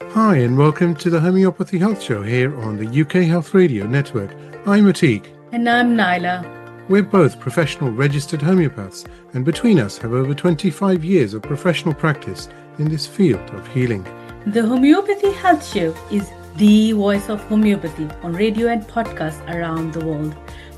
Hi, and welcome to the Homeopathy Health Show here on the UK Health Radio Network. I'm Atik. And I'm Naila. We're both professional registered homeopaths, and between us have over 25 years of professional practice in this field of healing. The Homeopathy Health Show is the voice of homeopathy on radio and podcasts around the world,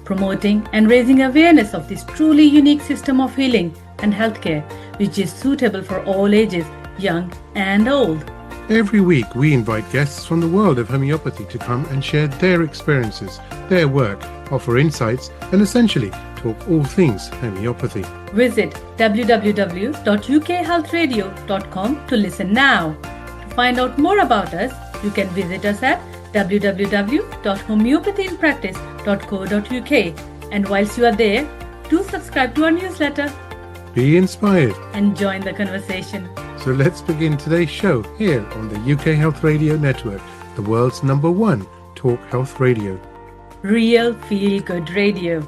promoting and raising awareness of this truly unique system of healing and healthcare, which is suitable for all ages, young and old. Every week, we invite guests from the world of homeopathy to come and share their experiences, their work, offer insights, and essentially talk all things homeopathy. Visit www.ukhealthradio.com to listen now. To find out more about us, you can visit us at www.homeopathyinpractice.co.uk. And whilst you are there, do subscribe to our newsletter. Be inspired and join the conversation. So let's begin today's show here on the UK Health Radio Network, the world's #1 talk health radio. Real feel-good radio.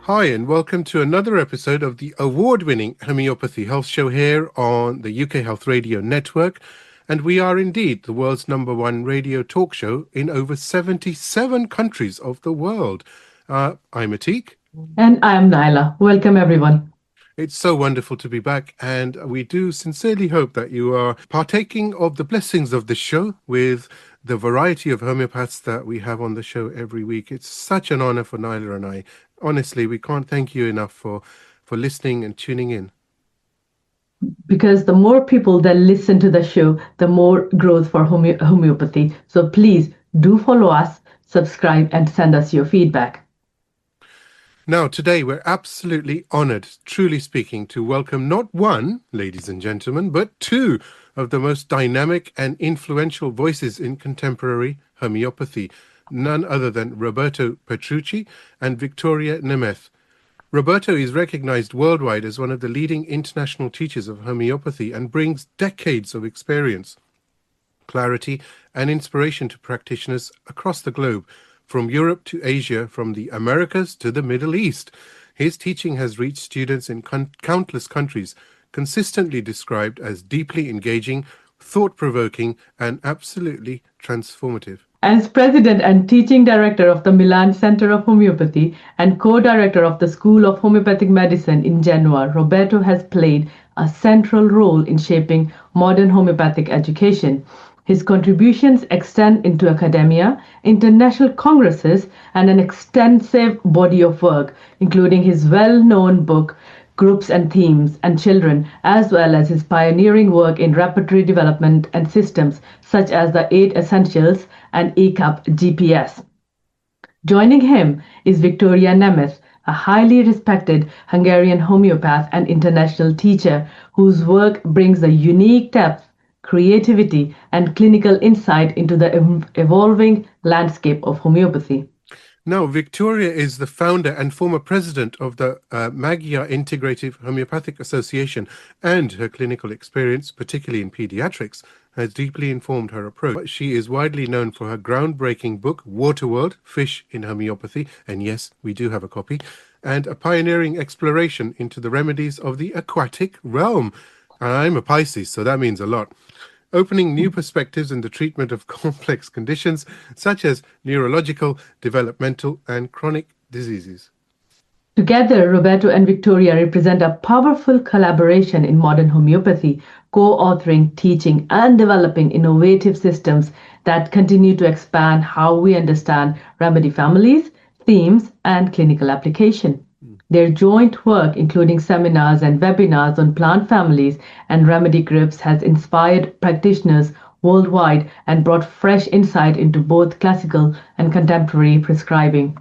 Hi, and welcome to another episode of the award-winning Homeopathy Health Show here on the UK Health Radio Network. And we are indeed the world's #1 radio talk show in over 77 countries of the world. I'm Atik. And I'm Naila. Welcome, everyone. It's so wonderful to be back, and we do sincerely hope that you are partaking of the blessings of this show with the variety of homeopaths that we have on the show every week. It's such an honor for Naila and I. Honestly, we can't thank you enough for listening and tuning in. Because the more people that listen to the show, the more growth for homeopathy. So please do follow us, subscribe, and send us your feedback. Now, today we're absolutely honored, truly speaking, to welcome not one, ladies and gentlemen, but two of the most dynamic and influential voices in contemporary homeopathy, none other than Roberto Petrucci and Victoria Nemeth. Roberto is recognized worldwide as one of the leading international teachers of homeopathy and brings decades of experience, clarity, and inspiration to practitioners across the globe, from Europe to Asia, from the Americas to the Middle East. His teaching has reached students in countless countries, consistently described as deeply engaging, thought-provoking, and absolutely transformative. As president and teaching director of the Milan Center of Homeopathy and co-director of the School of Homeopathic Medicine in Genoa, Roberto has played a central role in shaping modern homeopathic education. His contributions extend into academia, international congresses, and an extensive body of work, including his well-known book, Groups and Themes and Children, as well as his pioneering work in repertory development and systems, such as the 8 Essentials and ACAP GPS. Joining him is Victoria Nemeth, a highly respected Hungarian homeopath and international teacher whose work brings a unique depth, creativity, and clinical insight into the evolving landscape of homeopathy. Now, Victoria is the founder and former president of the Magyar Integrative Homeopathic Association, and her clinical experience, particularly in pediatrics, has deeply informed her approach. She is widely known for her groundbreaking book, Waterworld, Fish in Homeopathy, and yes, we do have a copy, and a pioneering exploration into the remedies of the aquatic realm. I'm a Pisces, so that means a lot. Opening new perspectives in the treatment of complex conditions such as neurological, developmental, and chronic diseases. Together, Roberto and Victoria represent a powerful collaboration in modern homeopathy, co-authoring, teaching, and developing innovative systems that continue to expand how we understand remedy families, themes, and clinical application. Their joint work, including seminars and webinars on plant families and remedy groups, has inspired practitioners worldwide and brought fresh insight into both classical and contemporary prescribing.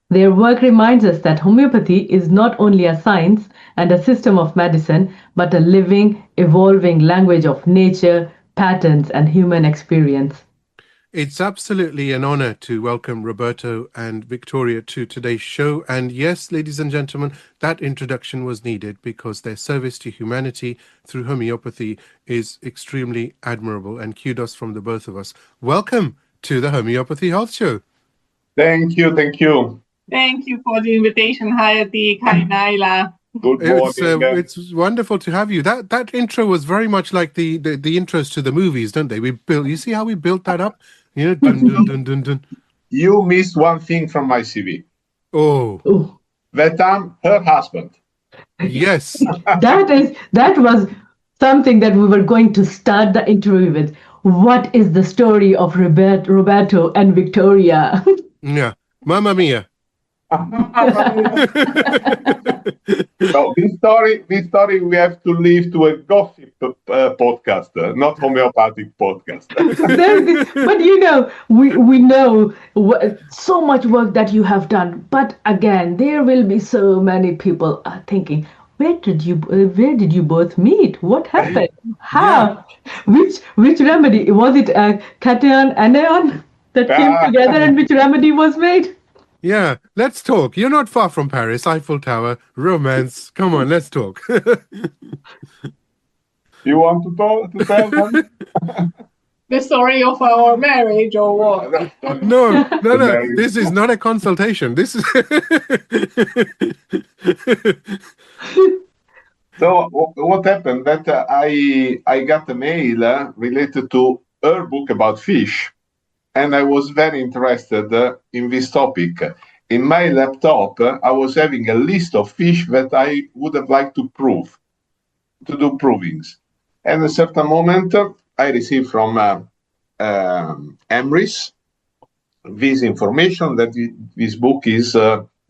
Their work reminds us that homeopathy is not only a science and a system of medicine, but a living, evolving language of nature, patterns, and human experience. It's absolutely an honor to welcome Roberto and Victoria to today's show. And yes, ladies and gentlemen, that introduction was needed because their service to humanity through homeopathy is extremely admirable, and kudos from the both of us. Welcome to the Homeopathy Health Show. Thank you. Thank you for the invitation. Hi, Atik. Hi, Naila. Good morning. It's wonderful to have you. That intro was very much like the intros to the movies, don't they? You see how we built that up? Dun, dun, dun, dun, dun. You missed one thing from my CV. Oh. That I'm her husband. Yes. That was something that we were going to start the interview with. What is the story of Roberto and Victoria? Yeah. Mamma mia. So this story we have to leave to a gossip podcast, not homeopathic podcast. But we know so much work that you have done. But again, there will be so many people thinking, where did you both meet? What happened? How? Yeah. Which remedy was it? Cation, anion that came together, and which remedy was made? Yeah, let's talk. You're not far from Paris, Eiffel Tower, romance. Come on, let's talk. You want to tell them? The story of our marriage or what? No. This is not a consultation. This is... So what happened? That I got a mail related to her book about fish. And I was very interested in this topic. In my laptop, I was having a list of fish that I would have liked to do provings. And at a certain moment, I received from Emrys this information that this book is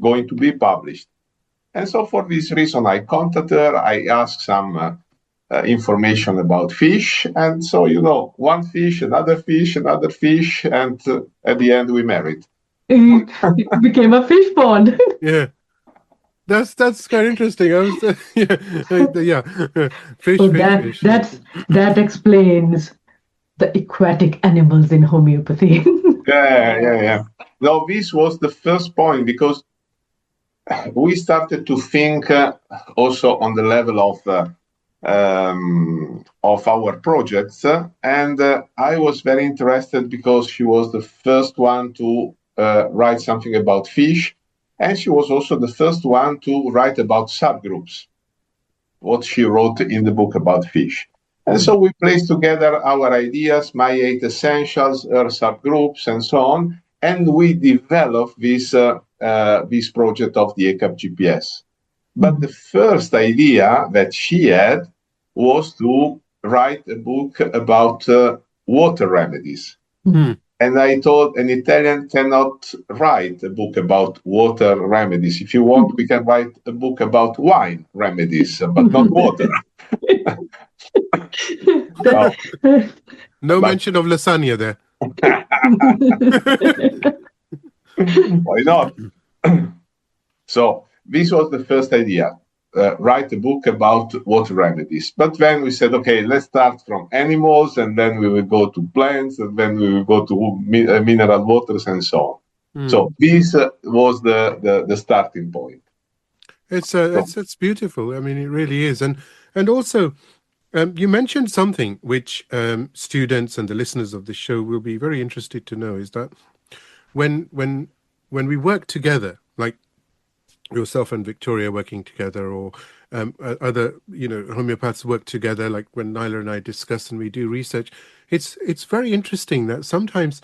going to be published. And so for this reason, I contacted her, I asked some information about fish, and so one fish, another fish, and at the end we married. It became a fish pond. Yeah, that's quite interesting. I was fish. That explains the aquatic animals in homeopathy. Yeah. No, this was the first point, because we started to think also on the level of our projects, and I was very interested because she was the first one to write something about fish, and she was also the first one to write about subgroups, what she wrote in the book about fish. And so we placed together our ideas, my 8 essentials, her subgroups, and so on, and we developed this project of the ACAP GPS. But the first idea that she had was to write a book about water remedies. Mm-hmm. And I told an Italian cannot write a book about water remedies. If you want, we can write a book about wine remedies, but not water. No mention of lasagna there. Why not? So this was the first idea, write a book about water remedies. But then we said, okay, let's start from animals, and then we will go to plants, and then we will go to mineral waters, and so on. So this was the starting point. It's beautiful. I mean, it really is. And also, you mentioned something which students and the listeners of the show will be very interested to know, is that when we work together, like yourself and Victoria working together, or other homeopaths work together, like when Nyla and I discuss and we do research, it's very interesting that sometimes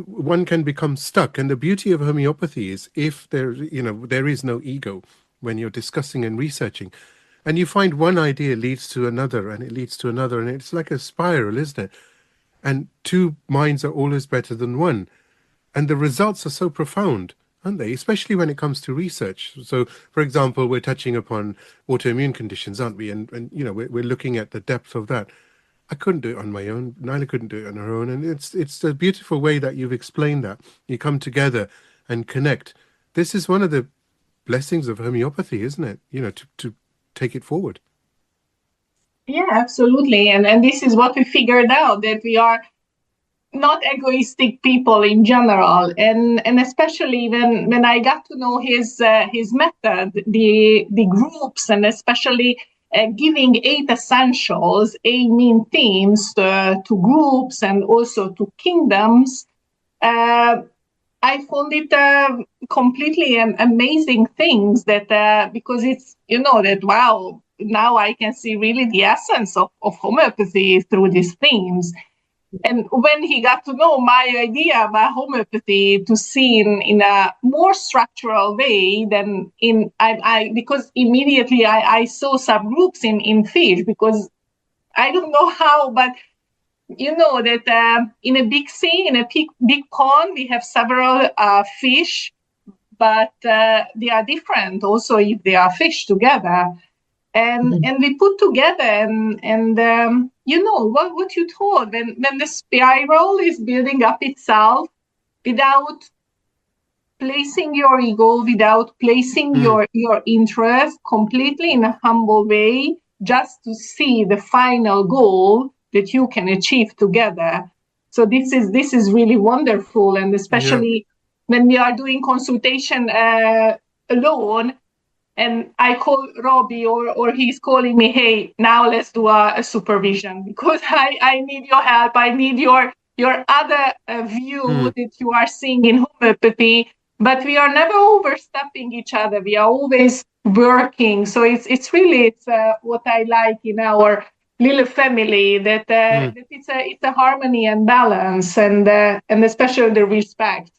one can become stuck. And the beauty of homeopathy is if there is no ego when you're discussing and researching, and you find one idea leads to another, and it leads to another, and it's like a spiral, isn't it? And 2 minds are always better than one, and the results are so profound, aren't they? Especially when it comes to research. So, for example, we're touching upon autoimmune conditions, aren't we? And we're looking at the depth of that. I couldn't do it on my own. Nyla couldn't do it on her own. And it's a beautiful way that you've explained that. You come together and connect. This is one of the blessings of homeopathy, isn't it? To take it forward. Yeah, absolutely. And this is what we figured out, that we are not egoistic people in general, and especially when I got to know his method, the groups, and especially giving 8 essentials, 8 main themes to groups and also to kingdoms. I found it completely amazing things that because it's, that, wow, now I can see really the essence of homeopathy through these themes. And when he got to know my idea about homeopathy, to see in a more structural way than because immediately I saw subgroups in fish, because I don't know how, but that in a big sea, in a big pond, we have several fish, but they are different also if they are fish together. And we put together and what you told, when the spiral is building up itself without placing your ego, without placing your interest, completely in a humble way, just to see the final goal that you can achieve together. So this is really wonderful, and especially when we are doing consultation alone, and I call Robbie or he's calling me, hey, now let's do a supervision, because I need your help. I need your other view that you are seeing in homeopathy. But we are never overstepping each other. We are always working. So it's really what I like in our little family, that it's a harmony and balance, and especially the respect.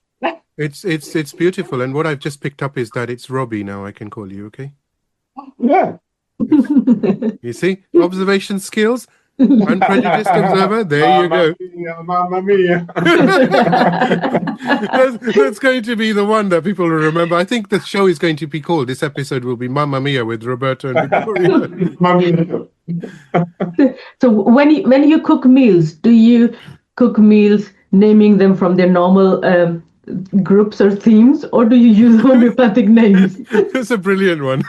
It's beautiful, and what I've just picked up is that it's Robbie now. I can call you, okay? Yeah. You see, observation skills, unprejudiced observer. There you go. Mamma mia. That's going to be the one that people will remember. I think the show is going to be called. This episode will be Mamma Mia with Roberto and Victoria. So when you cook meals, do you cook meals naming them from their normal groups or themes, or do you use homeopathic names? That's a brilliant one.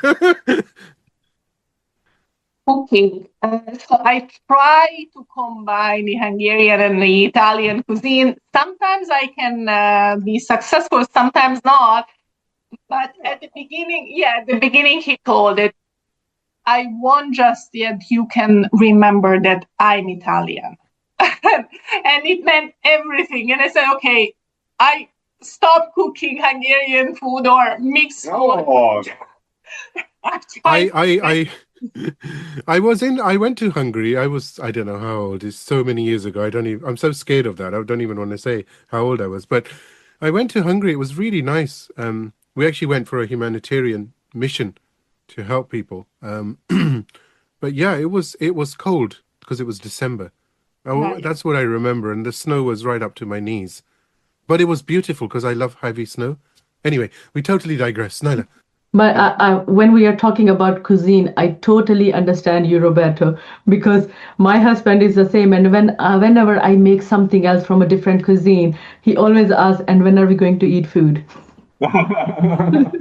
Okay, so I try to combine the Hungarian and the Italian cuisine. Sometimes I can be successful, sometimes not. But at the beginning he told it, I want just that you can remember that I'm Italian. And it meant everything. And I said, okay, I stop cooking Hungarian food or mixed food. Oh. I went to Hungary. I don't know how old. It's so many years ago. I'm so scared of that. I don't even want to say how old I was. But I went to Hungary. It was really nice. We actually went for a humanitarian mission to help people. But yeah, it was cold because it was December. Right. That's what I remember. And the snow was right up to my knees. But it was beautiful because I love heavy snow. Anyway, we totally digress. Nyla. But when we are talking about cuisine, I totally understand you, Roberto, because my husband is the same. And whenever I make something else from a different cuisine, he always asks, and when are we going to eat food? I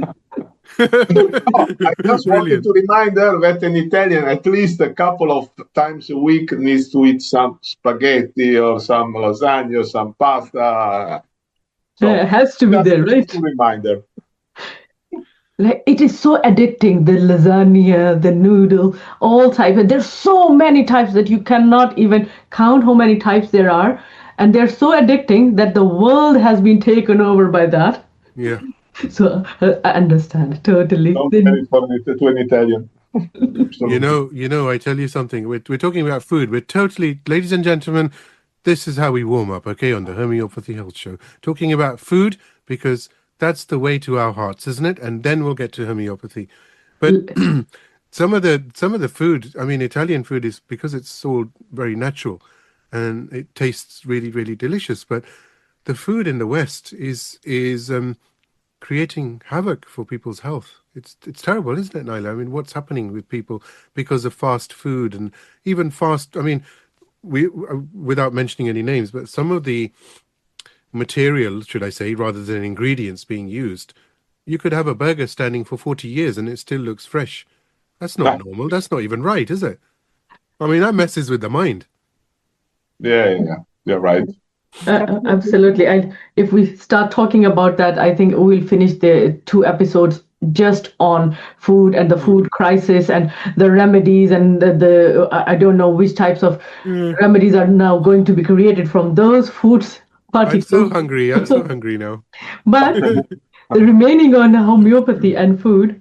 just wanted to remind her that an Italian, at least a couple of times a week, needs to eat some spaghetti or some lasagna or some pasta. So It has to be there, right? To remind her. Like, it is so addicting, the lasagna, the noodle, all types. There's so many types that you cannot even count how many types there are. And they're so addicting that the world has been taken over by that. Yeah. So I understand totally. Don't tell it to an Italian. You know, I tell you something. We're talking about food. We're totally, ladies and gentlemen, this is how we warm up, okay, on the Homeopathy Health Show. Talking about food because that's the way to our hearts, isn't it? And then we'll get to homeopathy. But some of the food, I mean, Italian food is, because it's all very natural and it tastes really, really delicious. But the food in the West is creating havoc for people's health. It's terrible, isn't it, Nyla? I mean, what's happening with people because of fast food and even fast, I mean, without mentioning any names, but some of the material, should I say, rather than ingredients being used, you could have a burger standing for 40 years and it still looks fresh. That's not normal. That's not even right, is it? I mean, that messes with the mind. Yeah, right. Absolutely. If we start talking about that, I think we'll finish the 2 episodes just on food and the food crisis and the remedies and the I don't know which types of remedies are now going to be created from those foods Party I'm so food. hungry. I'm so hungry now. But remaining on homeopathy and food,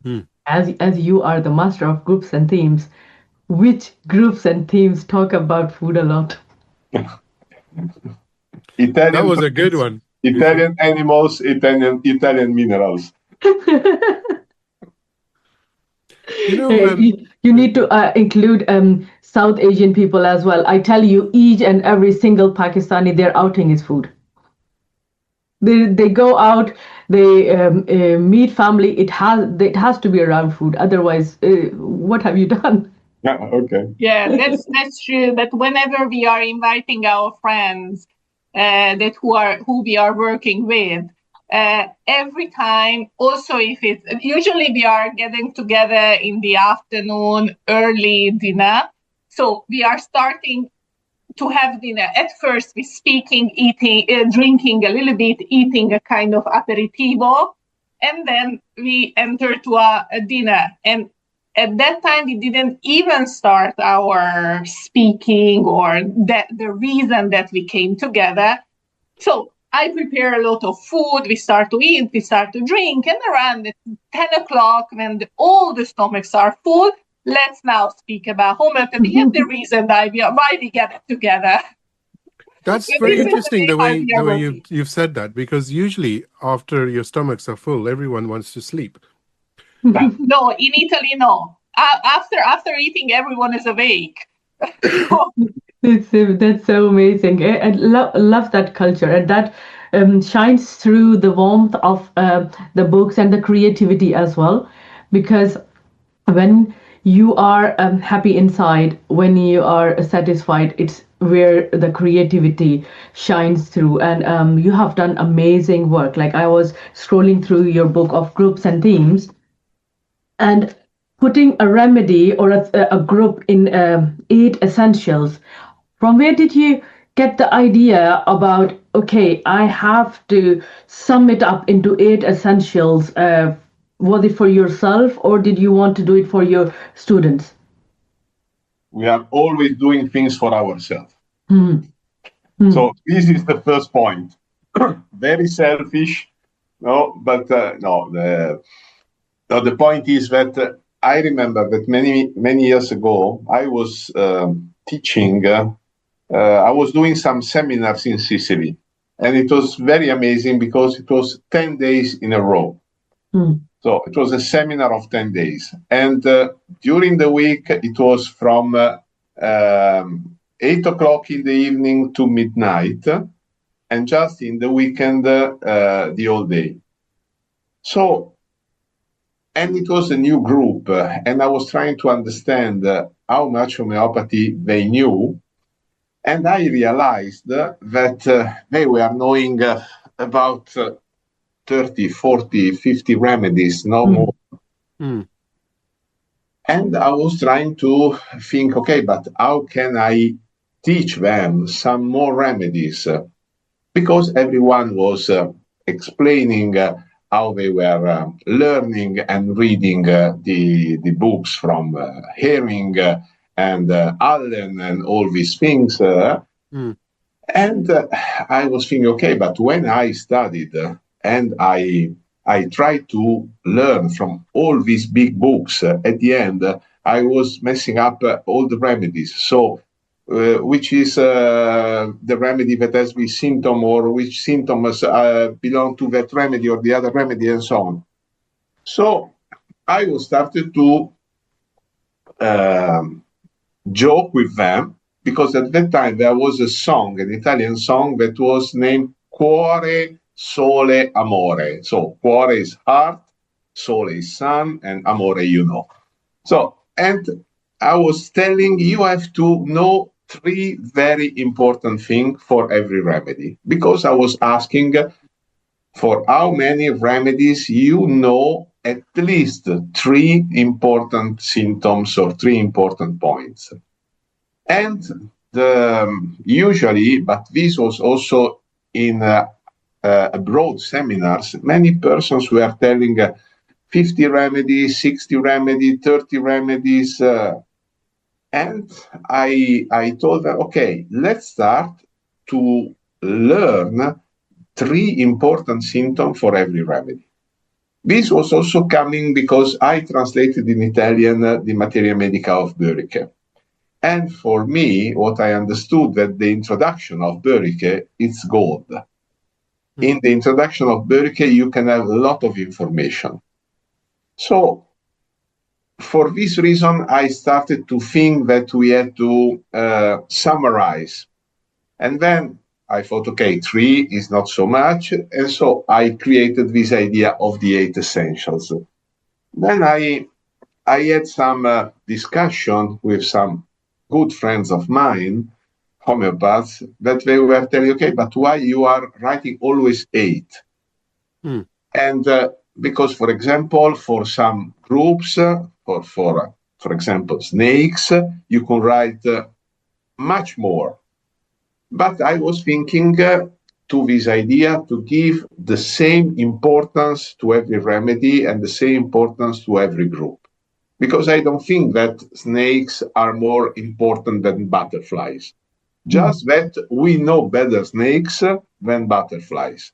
Hmm. as you are the master of groups and themes, which groups and themes talk about food a lot? That Italian was a good plants, one. Italian animals, Italian minerals. You know, You need to include South Asian people as well. I tell you, each and every single Pakistani, their outing is food. They go out, they meet family. It has to be around food. Otherwise, what have you done? Yeah, okay. Yeah, that's true. That whenever we are inviting our friends, that who we are working with, every time. Also, if it's usually we are getting together in the afternoon, early dinner. So we are starting to have dinner. At first, we speaking, eating, drinking a little bit, eating a kind of aperitivo, and then we enter to a dinner. And at that time, we didn't even start our speaking or the reason that we came together. So I prepare a lot of food. We start to eat, we start to drink, and around 10 o'clock, when all the stomachs are full, let's now speak about homeopathy and the reason why we get together. that's So very this is interesting the the way how way we are working. you've said that, because usually after your stomachs are full, everyone wants to sleep. No, in Italy, no. After eating, everyone is awake. That's so amazing. I love that culture, and that shines through the warmth of the books and the creativity as well. Because when you are happy inside, when you are satisfied, it's where the creativity shines through. And you have done amazing work. Like, I was scrolling through your book of groups and themes, and putting a remedy or a group in 8 essentials. From where did you get the idea about, okay, I have to sum it up into 8 essentials? Was it for yourself, or did you want to do it for your students? We are always doing things for ourselves. Hmm. So this is the first point. Very selfish, no, but no. The point is that I remember that many years ago I was teaching. I was doing some seminars in Sicily, and it was very amazing because it was 10 days in a row. So it was a seminar of 10 days. And during the week, it was from 8 o'clock in the evening to midnight, and just in the weekend, the whole day. So, and it was a new group, and I was trying to understand how much homeopathy they knew. And I realized that they were knowing about 30, 40, 50 remedies, no more. And I was trying to think, okay, but how can I teach them some more remedies? Because everyone was explaining how they were learning and reading the books from Herring and Allen and all these things. And I was thinking, okay, but when I studied and I tried to learn from all these big books, at the end, I was messing up all the remedies. So, which is the remedy that has this symptom, or which symptoms belong to that remedy or the other remedy, and so on. So, I was started to joke with them, because at that time there was a song, an Italian song, that was named Cuore, Sole, Amore. So cuore is heart, sole is sun, and amore, you know. So, and I was telling you have to know 3 very important things for every remedy, because I was asking for how many remedies you know at least 3 important symptoms or 3 important points. And usually, but this was also in abroad seminars, many persons were telling 50 remedies, 60 remedies, 30 remedies. And I told them, okay, let's start to learn 3 important symptoms for every remedy. This was also coming because I translated in Italian the Materia Medica of Böhrike. And for me, what I understood that the introduction of Böhrike is gold. In the introduction of Böhrike, you can have a lot of information. So for this reason, I started to think that we had to summarize. And then I thought, okay, 3 is not so much. And so I created this idea of the 8 essentials. Then I had some discussion with some good friends of mine, homeopaths, that they were telling, okay, but why you are writing always 8? And because, for example, for some groups, for example, snakes, you can write much more. But I was thinking to this idea to give the same importance to every remedy and the same importance to every group. Because I don't think that snakes are more important than butterflies. Just that we know better snakes than butterflies.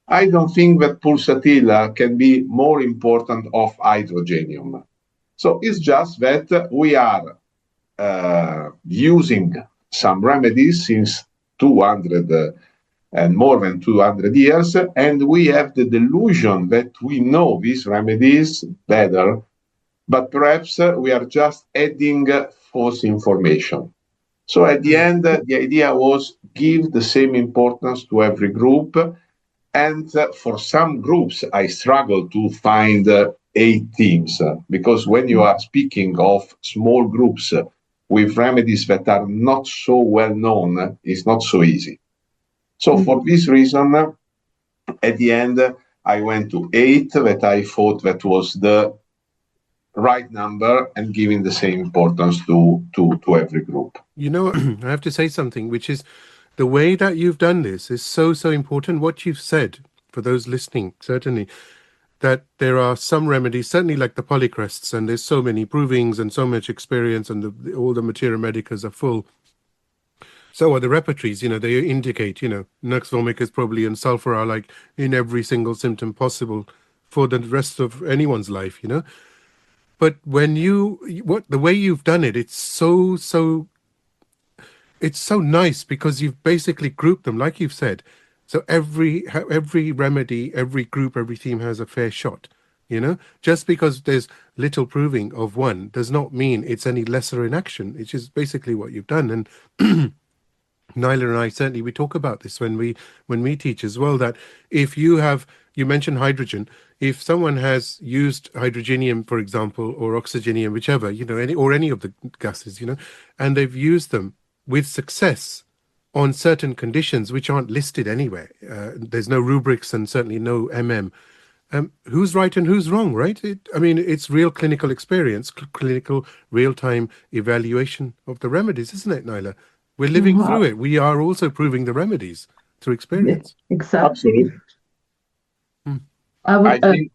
I don't think that pulsatilla can be more important of hydrogenium. So it's just that we are using some remedies since 200 and more than 200 years, and we have the delusion that we know these remedies better, but perhaps we are just adding false information. So at the end, the idea was give the same importance to every group, and for some groups, I struggle to find 8 themes, because when you are speaking of small groups with remedies that are not so well known, it's not so easy. So for this reason, at the end, I went to 8, that I thought that was the right number and giving the same importance to every group. You know, I have to say something, which is the way that you've done this is so important. What you've said, for those listening, certainly, that there are some remedies, certainly like the polycrests, and there's so many provings and so much experience, and all the Materia Medicas are full. So are the repertories, they indicate, nux vomica probably and sulfur are like in every single symptom possible for the rest of anyone's life, But when the way you've done it, it's so nice, because you've basically grouped them, like you've said. So every remedy, every group, every theme has a fair shot, Just because there's little proving of one does not mean it's any lesser in action. It's just basically what you've done. And Nyla and I, certainly, we talk about this when we teach as well, that if you mentioned hydrogen, if someone has used hydrogenium, for example, or oxygenium, whichever, any of the gases, and they've used them with success on certain conditions which aren't listed anywhere. There's no rubrics and certainly no who's right and who's wrong, right? It's real clinical experience, clinical real-time evaluation of the remedies, isn't it, Nyla? We're living through it. We are also proving the remedies through experience. Exactly. Absolutely.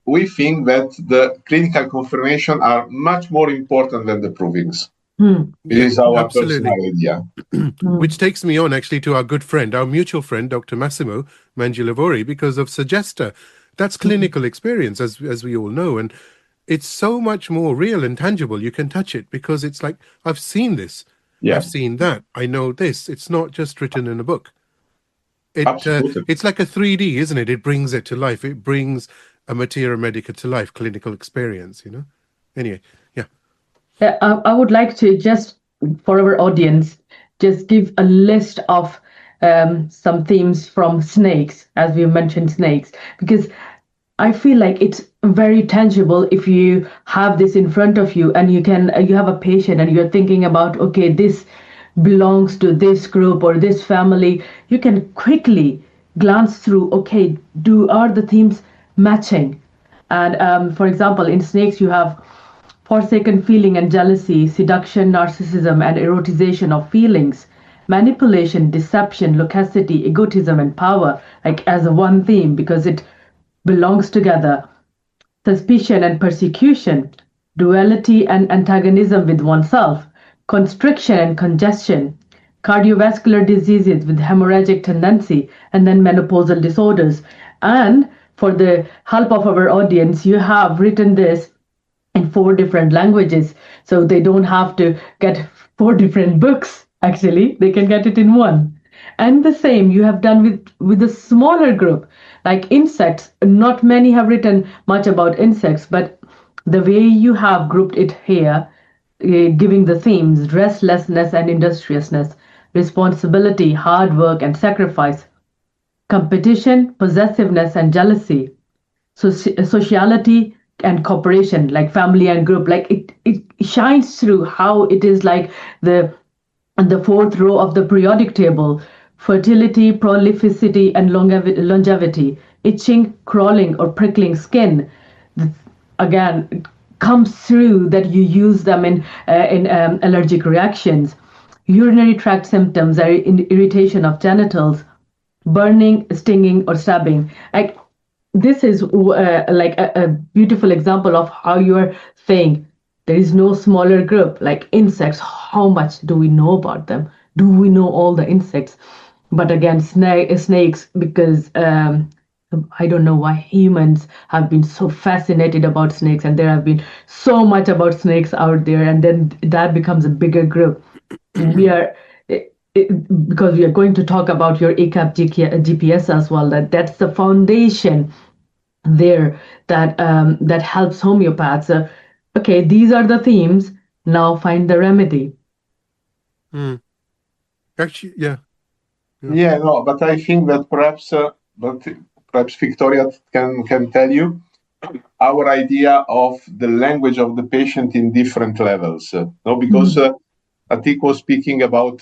We think that the clinical confirmation are much more important than the provings. This is our personal idea. Which takes me on actually to our good friend, our mutual friend, Dr. Massimo Mangilavori, because of Suggesta. That's clinical experience, as we all know, and it's so much more real and tangible. You can touch it because it's like, I've seen this, I've seen that, I know this. It's not just written in a book. It's like a 3D, isn't it? It brings it to life. It brings a Materia Medica to life, clinical experience, Anyway, yeah. I would like to just, for our audience, just give a list of some themes from snakes, as we mentioned snakes, because I feel like it's very tangible if you have this in front of you and you have a patient and you're thinking about, okay, this belongs to this group or this family. You can quickly glance through, okay, are the themes matching? And for example, in snakes, you have forsaken feeling and jealousy, seduction, narcissism, and erotization of feelings, manipulation, deception, loquacity, egotism, and power, like as a one theme, because it belongs together. Suspicion and persecution, duality and antagonism with oneself, constriction and congestion, cardiovascular diseases with hemorrhagic tendency, and then menopausal disorders. And for the help of our audience, you have written this in 4 different languages, so they don't have to get 4 different books. Actually, they can get it in one. And the same you have done with a smaller group like insects. Not many have written much about insects, but the way you have grouped it here, giving the themes restlessness and industriousness, responsibility, hard work and sacrifice, competition, possessiveness and jealousy, sociality and cooperation, like family and group. Like it shines through how it is like the 4th row of the periodic table: fertility, prolificity and longevity, itching, crawling or prickling skin. Again, it comes through that you use them in allergic reactions, urinary tract symptoms are irritation of genitals, burning, stinging or stabbing. Like this is like a beautiful example of how you're saying there is no smaller group. Like insects, how much do we know about them? Do we know all the insects? But again, snakes, because I don't know why humans have been so fascinated about snakes, and there have been so much about snakes out there, and then that becomes a bigger group. We are because we are going to talk about your ACAP GPS as well. That's the foundation there that helps homeopaths. Okay, these are the themes. Now find the remedy. Actually, yeah. Yeah, no, but I think that perhaps Victoria can tell you our idea of the language of the patient in different levels. No, because Atik was speaking about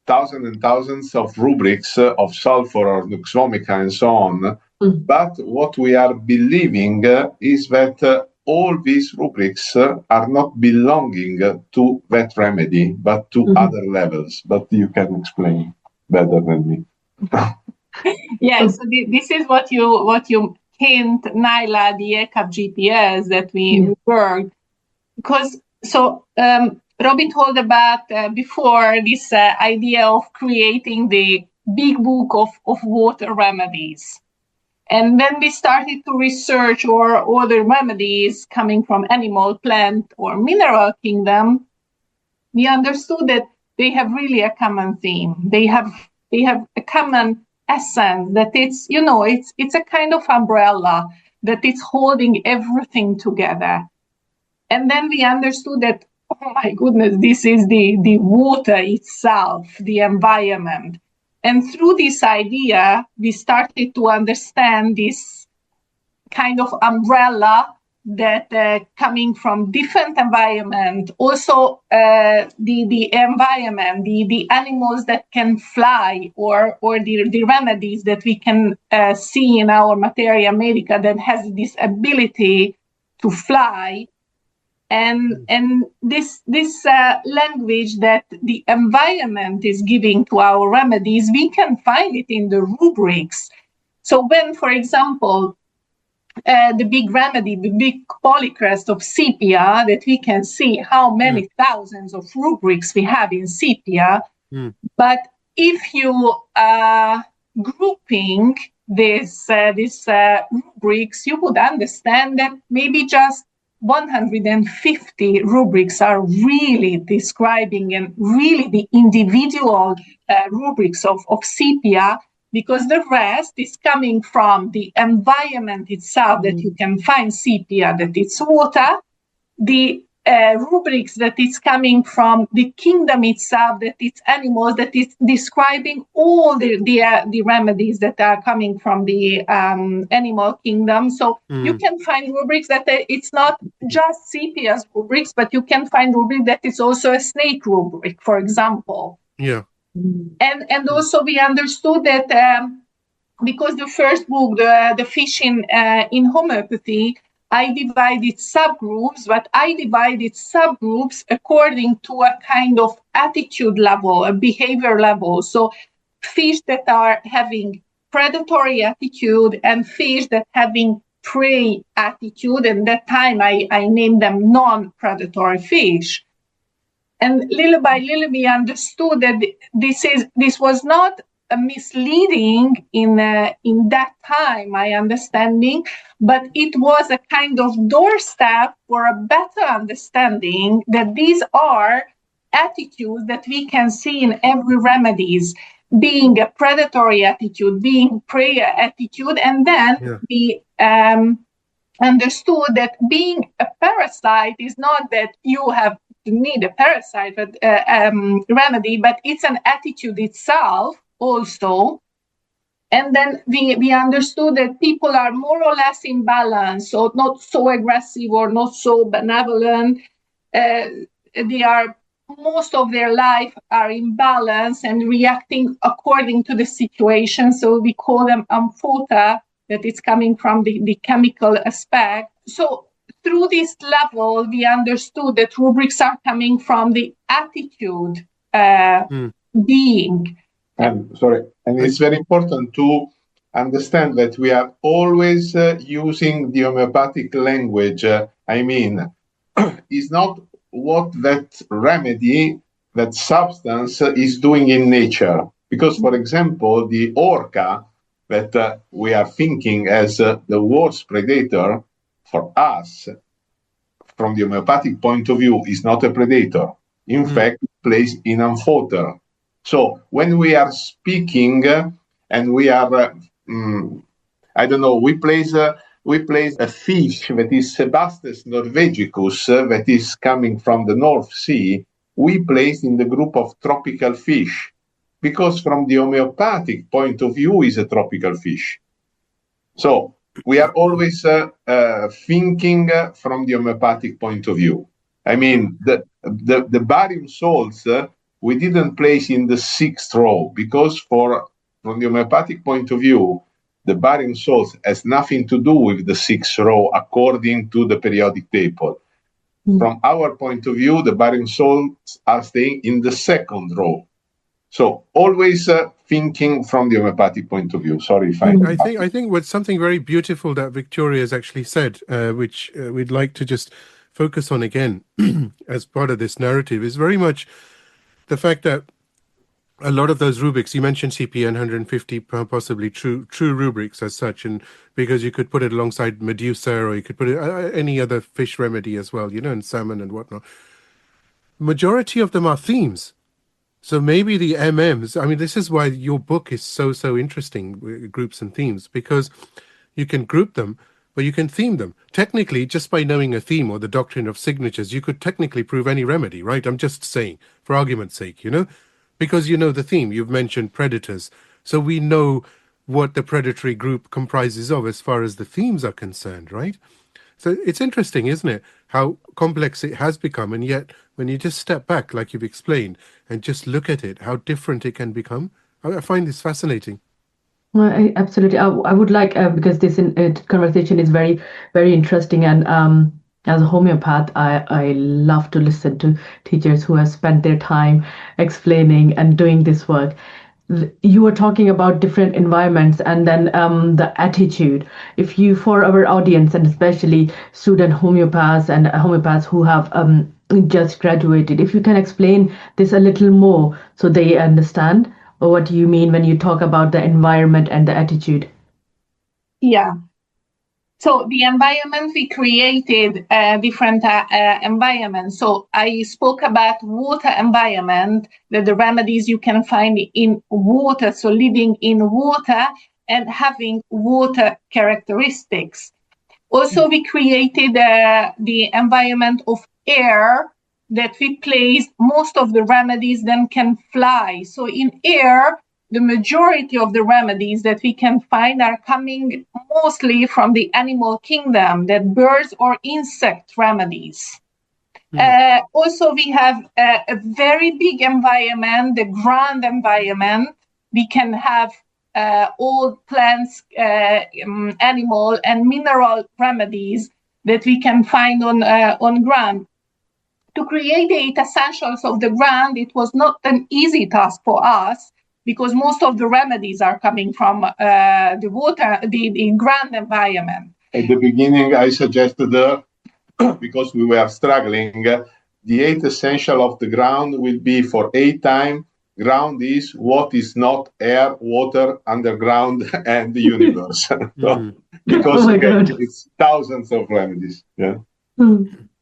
thousands and thousands of rubrics of sulfur or Nuxvomica and so on. But what we are believing is that all these rubrics are not belonging to that remedy, but to other levels. But you can explain better than me. Yes, so this is what you hint, Naila, the ACAP GPS that we worked. Because Robin told about before this idea of creating the big book of water remedies. And when we started to research or other remedies coming from animal, plant, or mineral kingdom, we understood that they have really a common theme. They have a common essence, that it's a kind of umbrella that is holding everything together. And then we understood that, oh my goodness, this is the water itself, the environment. And through this idea, we started to understand this kind of umbrella that coming from different environment, also the environment, the animals that can fly, or the remedies that we can see in our Materia Medica that has this ability to fly. And this language that the environment is giving to our remedies, we can find it in the rubrics. So when, for example, the big remedy, the big polycrest of sepia, that we can see how many thousands of rubrics we have in sepia. But if you are grouping these rubrics, you would understand that maybe just 150 rubrics are really describing and really the individual rubrics of sepia, because the rest is coming from the environment itself, that you can find sepia, that it's water, the rubrics that is coming from the kingdom itself, that it's animals, that is describing all the remedies that are coming from the animal kingdom. So you can find rubrics that it's not just sepia's rubrics, but you can find rubric that is also a snake rubric, for example. Yeah. And also we understood that because the first book, the fish in homeopathy, I divided subgroups, but I divided subgroups according to a kind of attitude level, a behavior level. So fish that are having predatory attitude and fish that having prey attitude. And that time I named them non-predatory fish. And little by little, we understood that this was not a misleading in that time, my understanding, but it was a kind of doorstep for a better understanding that these are attitudes that we can see in every remedies, being a predatory attitude, being prey attitude, and then we understood that being a parasite is not that you have to need a parasite remedy, but it's an attitude itself also. And then we understood that people are more or less in balance, so not so aggressive or not so benevolent. They are, most of their life are in balance and reacting according to the situation. So we call them amphota, that it's coming from the chemical aspect. So through this level, we understood that rubrics are coming from the attitude being. And it's very important to understand that we are always using the homeopathic language. Is not what that remedy, that substance is doing in nature. Because, for example, the orca that we are thinking as the worst predator for us, from the homeopathic point of view, is not a predator. In fact, it plays in amphota. So when we are speaking and we are, we place a fish that is Sebastes norvegicus, that is coming from the North Sea, we place in the group of tropical fish, because from the homeopathic point of view is a tropical fish. So we are always thinking from the homeopathic point of view. The barium salts we didn't place in the 6th row, because from the homeopathic point of view, the barium salts has nothing to do with the 6th row according to the periodic table. From our point of view, the barium salts are staying in the 2nd row. So always thinking from the homeopathic point of view. Sorry if I think what's something very beautiful that Victoria has actually said, which we'd like to just focus on again as part of this narrative, is very much the fact that a lot of those rubrics, you mentioned CPN 150, possibly true rubrics as such, and because you could put it alongside Medusa, or you could put it any other fish remedy as well, and salmon and whatnot. Majority of them are themes. So maybe the MMs, this is why your book is so interesting, groups and themes, because you can group them, but you can theme them. Technically, just by knowing a theme or the doctrine of signatures, you could technically prove any remedy, right? I'm just saying, for argument's sake, because you know the theme. You've mentioned predators. So we know what the predatory group comprises of as far as the themes are concerned, right? So it's interesting, isn't it, how complex it has become, and yet when you just step back, like you've explained, and just look at it, how different it can become. I find this fascinating. Well, absolutely. I would like, because this conversation is very, very interesting, and as a homeopath, I love to listen to teachers who have spent their time explaining and doing this work. You were talking about different environments, and then the attitude. If you, for our audience, and especially student homeopaths and homeopaths who have just graduated, if you can explain this a little more so they understand what you mean when you talk about the environment and the attitude. Yeah. So the environment, we created different environments. So I spoke about water environment, that the remedies you can find in water, so living in water and having water characteristics. Also, we created the environment of air, that we place most of the remedies then can fly. So in air, the majority of the remedies that we can find are coming mostly from the animal kingdom, that birds or insect remedies. Also, we have a very big environment, the ground environment. We can have all plants, animal and mineral remedies that we can find on ground. To create the 8 essentials of the ground, it was not an easy task for us, because most of the remedies are coming from the water, the ground environment. At the beginning, I suggested, because we were struggling, the 8 essential of the ground will be for 8 time. Ground is what is not air, water, underground, and the universe. So, because again, it's thousands of remedies. Yeah.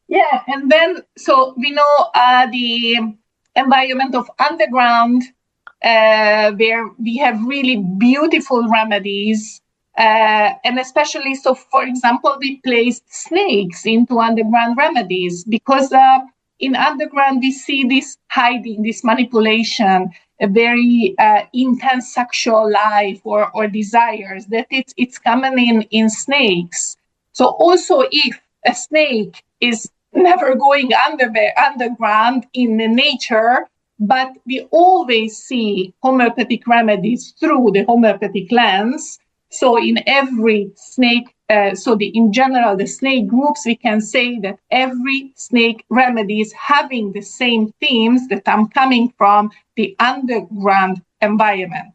Yeah, and then so we know the environment of underground, where we have really beautiful remedies, and especially so. For example, we placed snakes into underground remedies because in underground we see this hiding, this manipulation, a very intense sexual life or desires that it's common in snakes. So also if a snake is never going underground in the nature, but we always see homeopathic remedies through the homeopathic lens. So in every snake, in general, the snake groups, we can say that every snake remedy is having the same themes that I'm coming from the underground environment.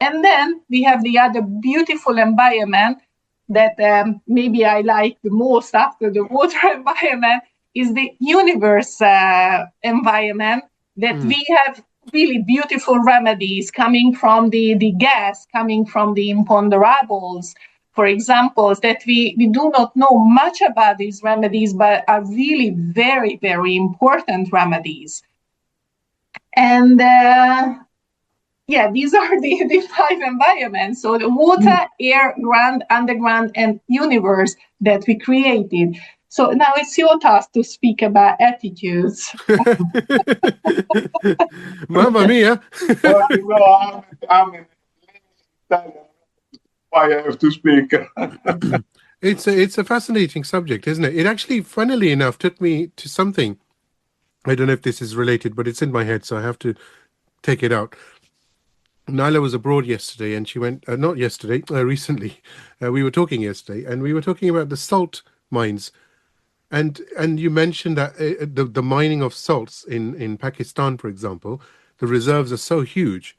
And then we have the other beautiful environment that maybe I like the most after the water environment is the universe environment, that we have really beautiful remedies coming from the gas, coming from the imponderables, for example, that we do not know much about these remedies, but are really very, very important remedies. And these are the 5 environments. So the water, air, ground, underground, and universe that we created. So now it's your task to speak about attitudes. Mamma mia! Well, you know, I'm in Italian. Why I have to speak? It's a fascinating subject, isn't it? It actually, funnily enough, took me to something. I don't know if this is related, but it's in my head, so I have to take it out. Nyla was abroad yesterday, and she went, not yesterday, recently. We were talking yesterday, and we were talking about the salt mines. And you mentioned that the mining of salts in Pakistan, for example, the reserves are so huge.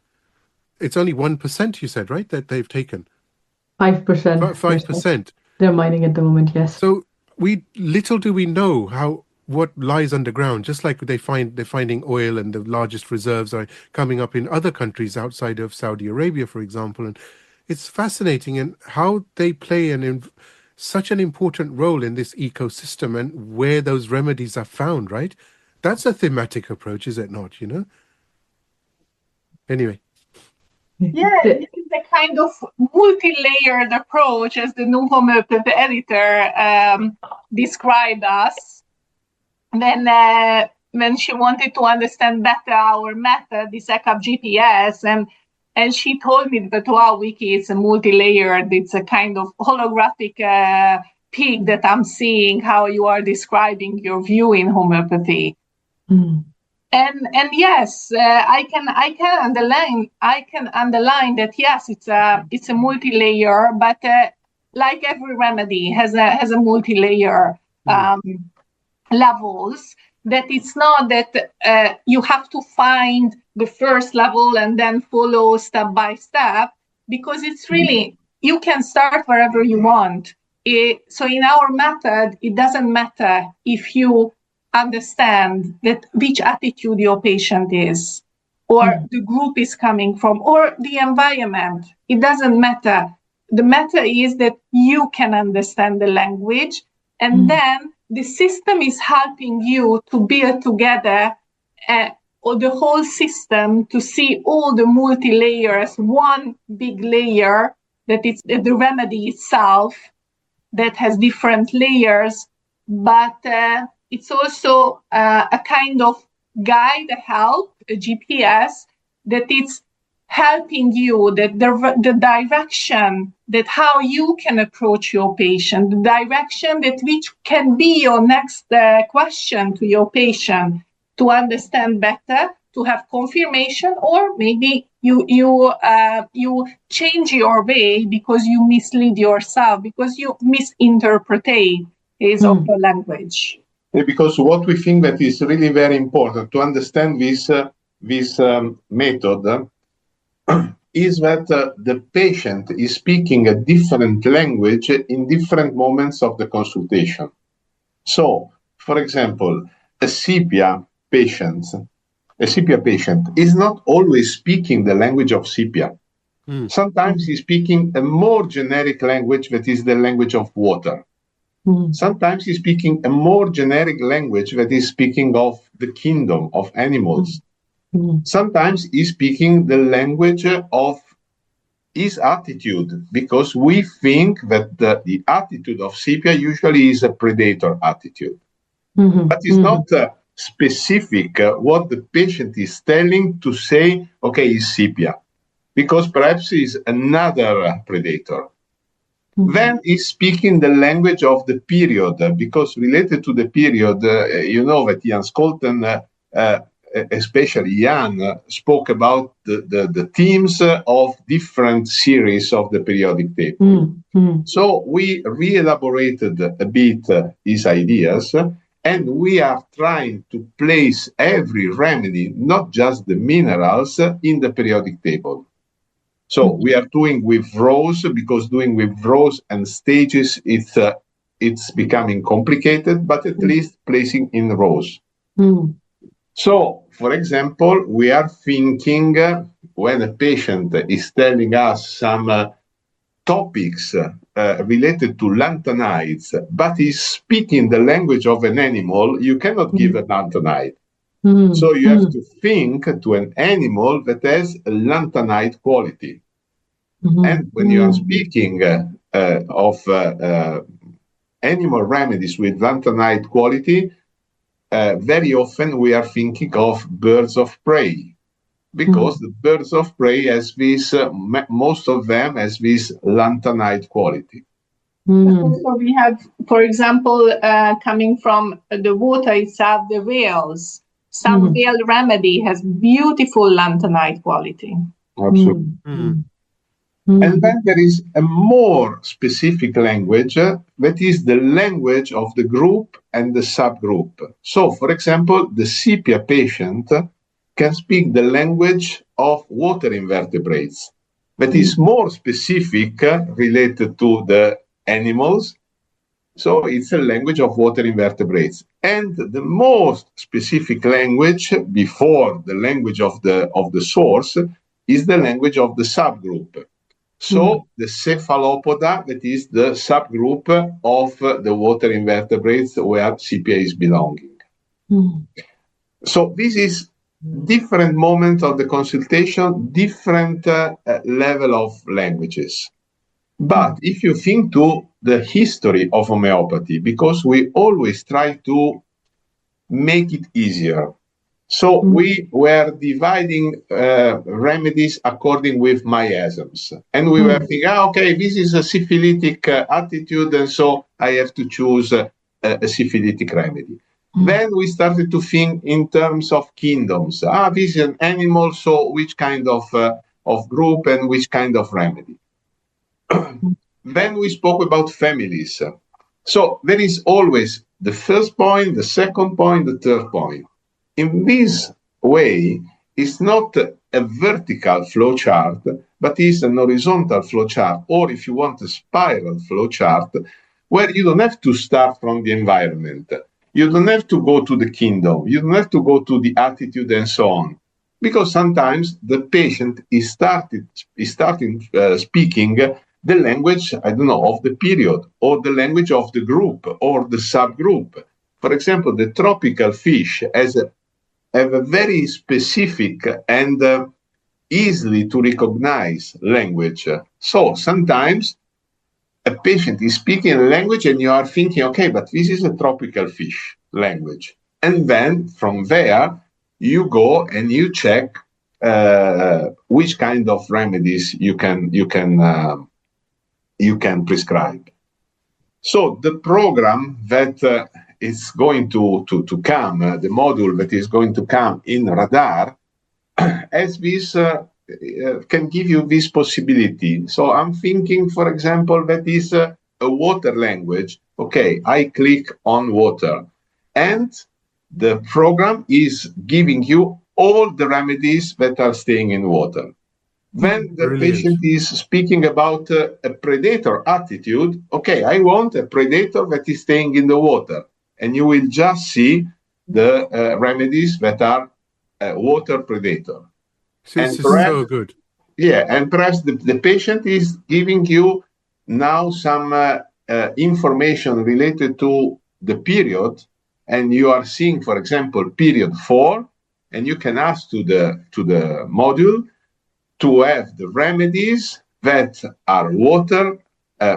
It's only 1%, you said, right, that they've taken? 5%. 5%. They're mining at the moment, yes. So little do we know what lies underground. Just like they're finding oil, and the largest reserves are coming up in other countries outside of Saudi Arabia, for example. And it's fascinating, and how they play such an important role in this ecosystem and where those remedies are found, right? That's a thematic approach, is it not, Anyway. Yeah, it is a kind of multi-layered approach, as the new homeopathy editor described us. When she wanted to understand better our method, this ACAP GPS, and she told me that wow, Wiki, it's a multi-layered, it's a kind of holographic peak that I'm seeing how you are describing your view in homeopathy. And yes, I can underline that yes, it's a multi-layer, but like every remedy has a multi-layer levels. That it's not that you have to find the first level and then follow step by step, because it's really, you can start wherever you want. So in our method, it doesn't matter if you understand that which attitude your patient is, or the group is coming from, or the environment. It doesn't matter. The matter is that you can understand the language, and then the system is helping you to build together or the whole system to see all the multi-layers, one big layer that it's the remedy itself that has different layers, but it's also a kind of guide, a help, a GPS that it's helping you, that the direction, that how you can approach your patient, the direction that which can be your next question to your patient to understand better, to have confirmation, or maybe you change your way because you mislead yourself, because you misinterpret of the language. Because what we think that is really very important to understand this method is that the patient is speaking a different language in different moments of the consultation. So, for example, a sepia patient is not always speaking the language of sepia. Sometimes he's speaking a more generic language that is the language of water. Sometimes he's speaking a more generic language that is speaking of the kingdom of animals. Sometimes he's speaking the language of his attitude, because we think that the attitude of sepia usually is a predator attitude. But it's not specific what the patient is telling to say, okay, it's sepia, because perhaps he's another predator. Then he's speaking the language of the period, because related to the period, you know that Jan Scholten, especially Jan, spoke about the themes of different series of the periodic table. So we re-elaborated a bit his ideas, and we are trying to place every remedy, not just the minerals, in the periodic table. So we are doing with rows, because doing with rows and stages, it's becoming complicated, but at least placing in rows. So, for example, we are thinking when a patient is telling us some topics related to lanthanides, but is speaking the language of an animal, you cannot give a lanthanide. So you have to think to an animal that has a lanthanide quality. And when you are speaking of animal remedies with lanthanide quality, very often we are thinking of birds of prey, because the birds of prey has this, most of them has this lanthanide quality. So we have, for example, coming from the water itself, the whales. Some whale remedy has beautiful lanthanide quality. Absolutely. And then there is a more specific language that is the language of the group and the subgroup. So, for example, the sepia patient can speak the language of water invertebrates that is more specific related to the animals. So it's a language of water invertebrates. And the most specific language before the language of the source is the language of the subgroup. So the cephalopoda, that is the subgroup of the water invertebrates where sepia is belonging. So this is different moment of the consultation, different level of languages. But if you think to the history of homeopathy, because we always try to make it easier. So we were dividing remedies according with miasms. And we were thinking, okay, this is a syphilitic attitude, and so I have to choose a syphilitic remedy. Then we started to think in terms of kingdoms. This is an animal, so which kind of group and which kind of remedy? Then we spoke about families. So there is always the first point, the second point, the third point. In this way, it's not a vertical flowchart, but is an horizontal flowchart, or if you want a spiral flowchart, where you don't have to start from the environment. You don't have to go to the kingdom. You don't have to go to the attitude and so on. Because sometimes the patient is starting speaking the language, I don't know, of the period, or the language of the group, or the subgroup. For example, the tropical fish have a very specific and easily to recognize language. So sometimes a patient is speaking a language and you are thinking, okay, but this is a tropical fish language. And then from there, you go and you check which kind of remedies you can prescribe. So the program that is going to come, the module that is going to come in Radar, as this can give you this possibility. So I'm thinking, for example, that is a water language. Okay, I click on water, and the program is giving you all the remedies that are staying in water. When the patient is speaking about a predator attitude, okay, I want a predator that is staying in the water. And you will just see the remedies that are water predator. This is so good. Yeah, and perhaps the patient is giving you now some information related to the period, and you are seeing, for example, period 4, and you can ask to the module to have the remedies that are water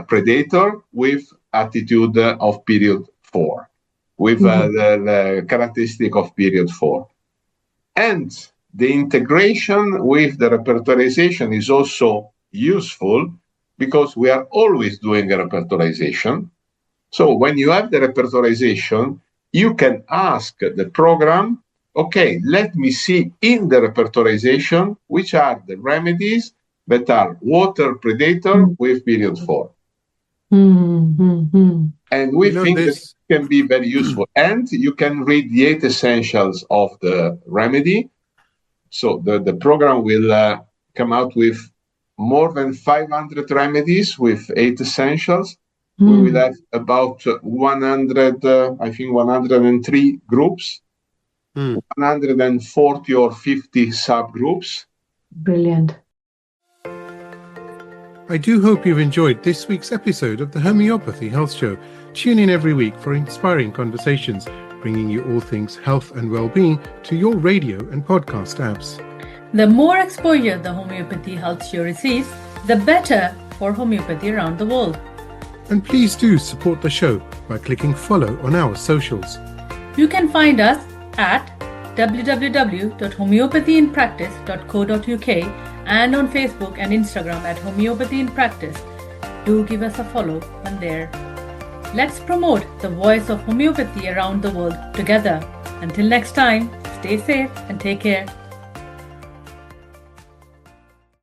predator with attitude of period 4, with the characteristic of period 4. And the integration with the repertorization is also useful because we are always doing a repertorization. So when you have the repertorization, you can ask the program, okay, let me see in the repertorization which are the remedies that are water predator with period 4. And we think this can be very useful. And you can read the 8 essentials of the remedy. So the program will come out with more than 500 remedies with 8 essentials. We will have about 100, I think 103 groups, 140 or 50 subgroups. Brilliant. I do hope you've enjoyed this week's episode of the Homeopathy Health Show. Tune in every week for inspiring conversations, bringing you all things health and well-being to your radio and podcast apps. The more exposure the Homeopathy Health Show receives, the better for homeopathy around the world. And please do support the show by clicking follow on our socials. You can find us at www.homeopathyinpractice.co.uk and on Facebook and Instagram at Homeopathy in Practice. Do give us a follow on there. Let's promote the voice of homeopathy around the world together. Until next time, stay safe and take care.